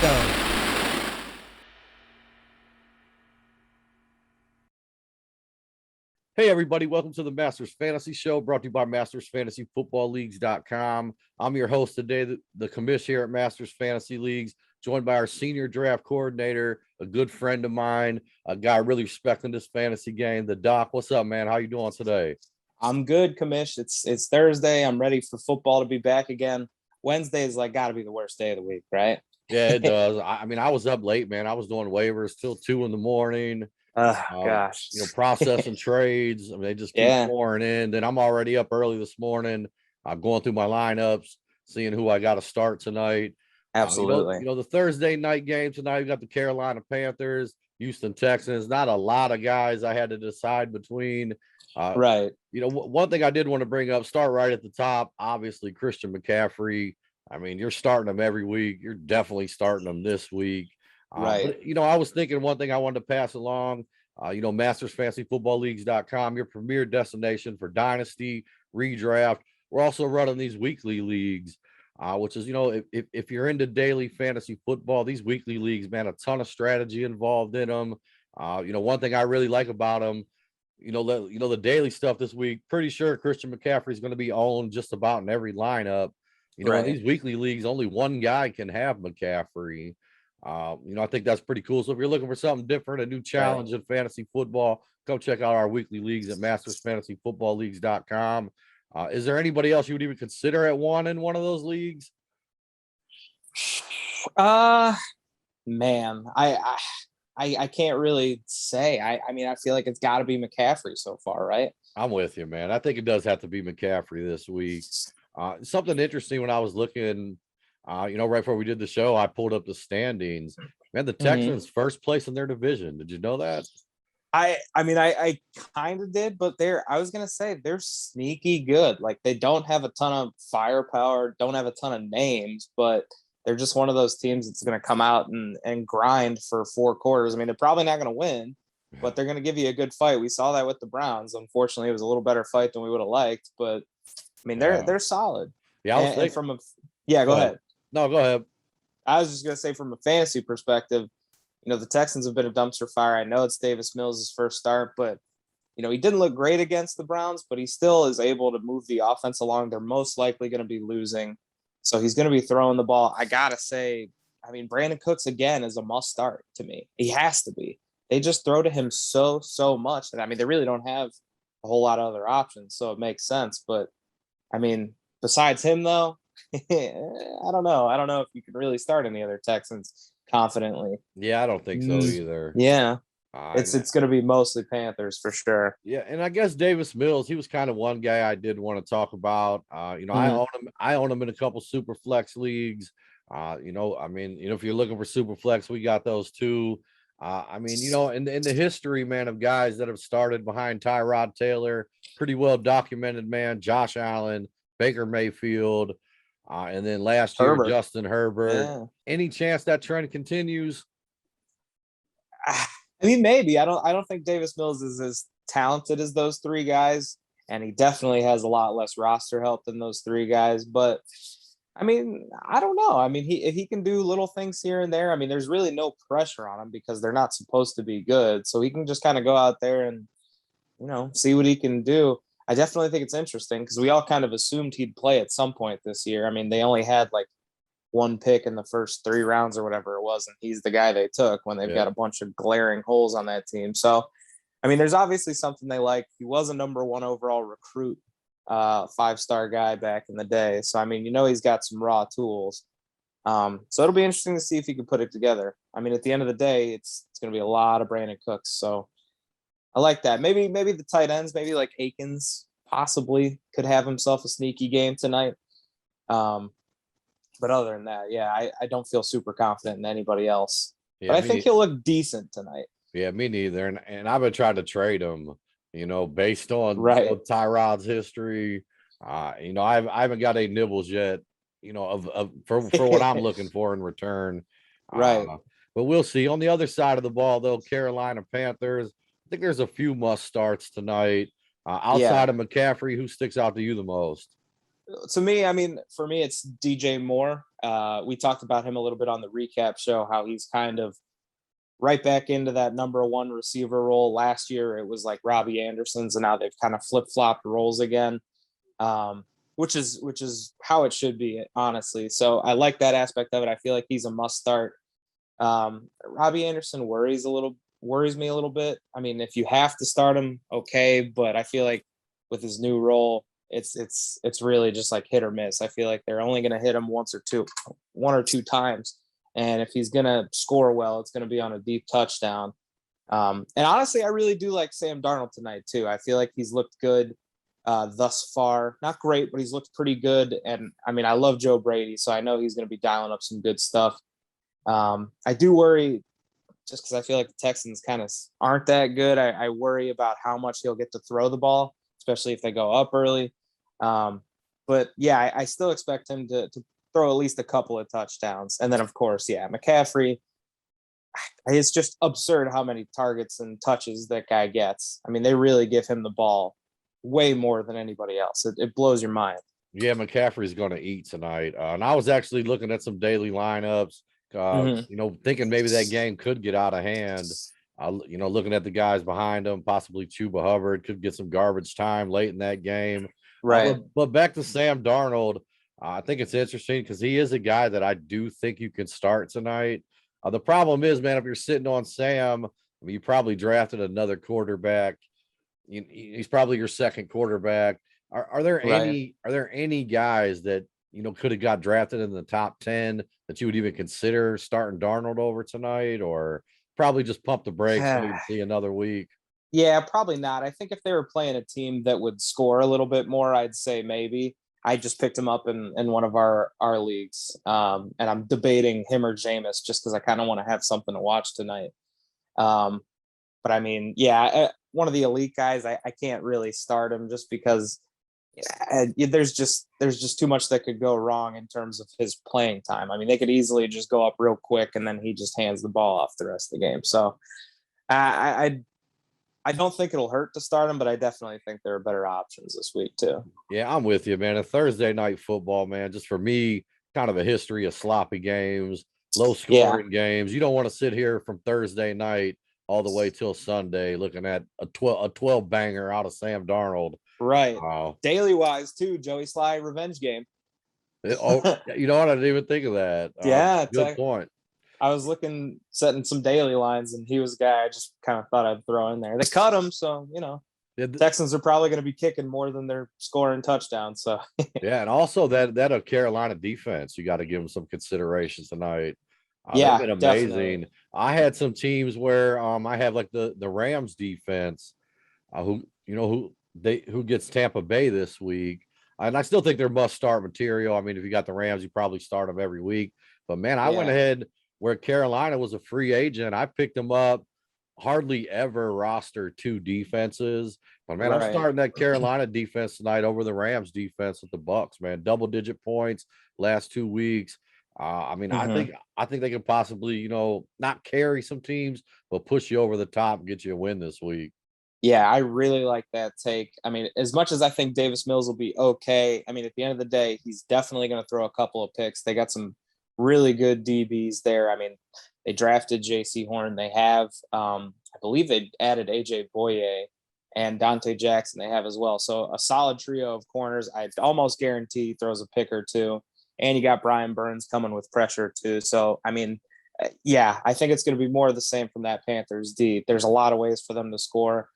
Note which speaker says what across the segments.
Speaker 1: go.
Speaker 2: Hey, everybody. Welcome to the Masters Fantasy Show, brought to you by MastersFantasyFootballLeagues.com. I'm your host today, the Commish here at Masters Fantasy Leagues, joined by our senior draft coordinator, a good friend of mine, a guy really respecting this fantasy game, the Doc. What's up, man? How you doing today?
Speaker 3: I'm good, Commish. It's Thursday. I'm ready for football to be back again. Wednesday is got to be the worst day of the week, right?
Speaker 2: Yeah, it does. I mean, I was up late, man. I was doing waivers till 2 in the morning.
Speaker 3: Gosh.
Speaker 2: Processing trades. I mean, they just keep pouring in. Then I'm already up early this morning. I'm going through my lineups, seeing who I got to start tonight.
Speaker 3: Absolutely.
Speaker 2: The Thursday night game tonight, we got the Carolina Panthers, Houston Texans. Not a lot of guys I had to decide between.
Speaker 3: Right.
Speaker 2: One thing I did want to bring up, start right at the top, obviously Christian McCaffrey. I mean, you're starting him every week. You're definitely starting him this week.
Speaker 3: Right.
Speaker 2: But, I was thinking one thing I wanted to pass along, MastersFantasyFootballLeagues.com, your premier destination for Dynasty, redraft. We're also running these weekly leagues, which is, if you're into daily fantasy football, these weekly leagues, man, a ton of strategy involved in them. One thing I really like about them, the daily stuff this week, pretty sure Christian McCaffrey is going to be owned just about in every lineup. In these weekly leagues, only one guy can have McCaffrey. I think that's pretty cool. So if you're looking for something different, a new challenge in fantasy football, come check out our weekly leagues at MastersFantasyFootballLeagues.com. Is there anybody else you would even consider at one in one of those leagues?
Speaker 3: Man, I can't really say. I mean, I feel like it's got to be McCaffrey so far, right?
Speaker 2: I'm with you, man. I think it does have to be McCaffrey this week. Something interesting when I was looking, right before we did the show, I pulled up the standings. Man, the Texans first place in their division. Did you know that?
Speaker 3: I mean, I kind of did, but I was going to say they're sneaky good. Like, they don't have a ton of firepower, don't have a ton of names, but they're just one of those teams that's going to come out and grind for 4 quarters. I mean, they're probably not going to win, but they're going to give you a good fight. We saw that with the Browns. Unfortunately, it was a little better fight than we would have liked, but I mean, they're solid.
Speaker 2: Yeah,
Speaker 3: go ahead.
Speaker 2: No, go ahead.
Speaker 3: I was just going to say, from a fantasy perspective, the Texans have been a dumpster fire. I know it's Davis Mills' first start, but, he didn't look great against the Browns, but he still is able to move the offense along. They're most likely going to be losing. So he's going to be throwing the ball. I got to say, I mean, Brandon Cooks, again, is a must start to me. He has to be. They just throw to him so much. And I mean, they really don't have a whole lot of other options. So it makes sense. But I mean, besides him, though, I don't know. I don't know if you can really start any other Texans confidently.
Speaker 2: Yeah, I don't think so either.
Speaker 3: Yeah. It's going to be mostly Panthers for sure.
Speaker 2: Yeah, and I guess Davis Mills, he was kind of one guy I did want to talk about. I own him in a couple super flex leagues. I mean, if you're looking for super flex, we got those too. I mean, in the history, man, of guys that have started behind Tyrod Taylor, pretty well documented, man. Josh Allen, Baker Mayfield, and then last year, Justin Herbert.
Speaker 3: Yeah.
Speaker 2: Any chance that trend continues?
Speaker 3: I mean, maybe. I don't think Davis Mills is as talented as those 3 guys, and he definitely has a lot less roster help than those 3 guys. But I mean, I don't know. I mean, if he can do little things here and there, I mean, there's really no pressure on him because they're not supposed to be good. So he can just kind of go out there and, see what he can do. I definitely think it's interesting because we all kind of assumed he'd play at some point this year. I mean, they only had 1 pick in the first 3 rounds or whatever it was, and he's the guy they took when they've got a bunch of glaring holes on that team. So, I mean, there's obviously something they like. He was a number 1 overall recruit, 5-star guy back in the day. So, I mean, he's got some raw tools. So it'll be interesting to see if he can put it together. I mean, at the end of the day, it's going to be a lot of Brandon Cooks. So I like that. Maybe the tight ends, maybe like Akins possibly could have himself a sneaky game tonight. But other than that, yeah, I don't feel super confident in anybody else. Yeah, but I think he'll look decent tonight.
Speaker 2: Yeah, me neither. And I've been trying to trade him, based on Tyrod's history. I haven't got any nibbles yet, for what I'm looking for in return.
Speaker 3: Right.
Speaker 2: But we'll see. On the other side of the ball, though, Carolina Panthers, I think there's a few must starts tonight. Outside of McCaffrey, who sticks out to you the most?
Speaker 3: To me, I mean, for me, it's DJ Moore. We talked about him a little bit on the recap show, how he's kind of right back into that number one receiver role. Last year it was like Robbie Anderson's, and now they've kind of flip-flopped roles again, which is how it should be, honestly. So I like that aspect of it. I feel like he's a must start. Robbie Anderson worries me a little bit. I mean, if you have to start him, okay, but I feel like with his new role, it's really just like hit or miss. I feel like they're only going to hit him one or two times, and if he's going to score well, it's going to be on a deep touchdown. And honestly, I really do like Sam Darnold tonight too. I feel like he's looked good thus far. Not great, but he's looked pretty good. And I mean, I love Joe Brady, so I know he's going to be dialing up some good stuff. I do worry just because I feel like the Texans kind of aren't that good. I worry about how much he'll get to throw the ball, especially if they go up early. But yeah, I still expect him to throw at least a couple of touchdowns. And then, of course, yeah, McCaffrey, it's just absurd how many targets and touches that guy gets. I mean, they really give him the ball way more than anybody else. It blows your mind.
Speaker 2: Yeah, McCaffrey's going to eat tonight. And I was actually looking at some daily lineups, thinking maybe that game could get out of hand. Looking at the guys behind him, possibly Chuba Hubbard could get some garbage time late in that game.
Speaker 3: Right.
Speaker 2: But back to Sam Darnold, I think it's interesting because he is a guy that I do think you can start tonight. The problem is, man, if you're sitting on Sam, I mean, you probably drafted another quarterback. He's probably your second quarterback. Are there any guys that could have got drafted in the top 10 that you would even consider starting Darnold over tonight, or probably just pump the brakes and maybe see another week?
Speaker 3: Yeah, probably not. I think if they were playing a team that would score a little bit more, I'd say maybe. I just picked him up in one of our leagues, and I'm debating him or Jameis just because I kind of want to have something to watch tonight. But I mean, yeah, one of the elite guys, I can't really start him just because there's just too much that could go wrong in terms of his playing time. I mean, they could easily just go up real quick and then he just hands the ball off the rest of the game. So I don't think it'll hurt to start him, but I definitely think there are better options this week too.
Speaker 2: Yeah, I'm with you, man. A Thursday night football, man, just for me, kind of a history of sloppy games, low scoring games. You don't want to sit here from Thursday night all the way till Sunday looking at a 12 banger out of Sam Darnold.
Speaker 3: Right. Daily wise too, Joey Sly revenge game.
Speaker 2: You know what? I didn't even think of that.
Speaker 3: Yeah.
Speaker 2: Good point.
Speaker 3: I was setting some daily lines, and he was a guy I just kind of thought I'd throw in there. They cut him, so Texans are probably going to be kicking more than they're scoring touchdowns. So
Speaker 2: yeah, and also that Carolina defense, you got to give them some consideration tonight.
Speaker 3: Yeah,
Speaker 2: they've been amazing.
Speaker 3: Definitely.
Speaker 2: I had some teams where I have like the Rams defense, who gets Tampa Bay this week, and I still think they're must start material. I mean, if you got the Rams, you probably start them every week. But man, I went ahead where Carolina was a free agent. I picked them up. Hardly ever roster two defenses, but man, I'm starting that Carolina defense tonight over the Rams defense with the Bucks. Man, double-digit points last 2 weeks. I mean, I think they could possibly, not carry some teams, but push you over the top and get you a win this week.
Speaker 3: Yeah, I really like that take. I mean, as much as I think Davis Mills will be okay, I mean, at the end of the day, he's definitely going to throw a couple of picks. They got some really good DBs there. I mean, they drafted J.C. Horn. They have, I believe they added A.J. Boye and Dante Jackson they have as well. So a solid trio of corners. I almost guarantee he throws a pick or two. And you got Brian Burns coming with pressure too. So, I mean, yeah, I think it's going to be more of the same from that Panthers D. There's a lot of ways for them to score.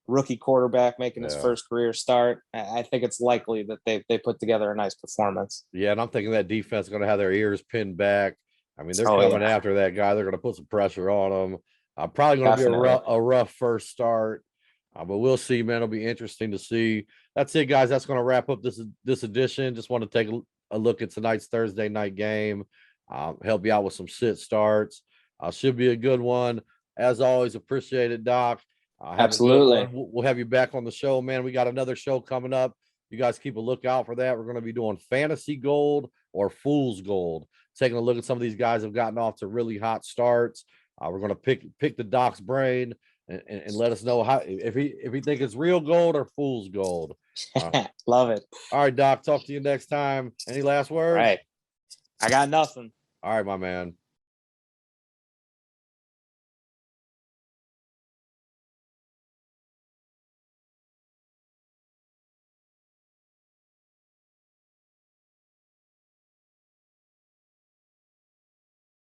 Speaker 3: Rookie quarterback making his first career start. I think it's likely that they put together a nice performance.
Speaker 2: Yeah, and I'm thinking that defense is going to have their ears pinned back. I mean, they're coming after that guy. They're going to put some pressure on him. Probably going to be a rough first start, but we'll see, man. It'll be interesting to see. That's it, guys. That's going to wrap up this edition. Just want to take a look at tonight's Thursday night game. Help you out with some sit starts. Should be a good one. As always, appreciate it, Doc.
Speaker 3: Absolutely.
Speaker 2: We'll have you back on the show, man. We got another show coming up. You guys keep a lookout for that. We're going to be doing fantasy gold or fool's gold, taking a look at some of these guys have gotten off to really hot starts. We're going to pick the Doc's brain and let us know how if he think it's real gold or fool's gold.
Speaker 3: Love it.
Speaker 2: All right, Doc. Talk to you next time. Any last words?
Speaker 3: All right. I got nothing.
Speaker 2: All right, my man.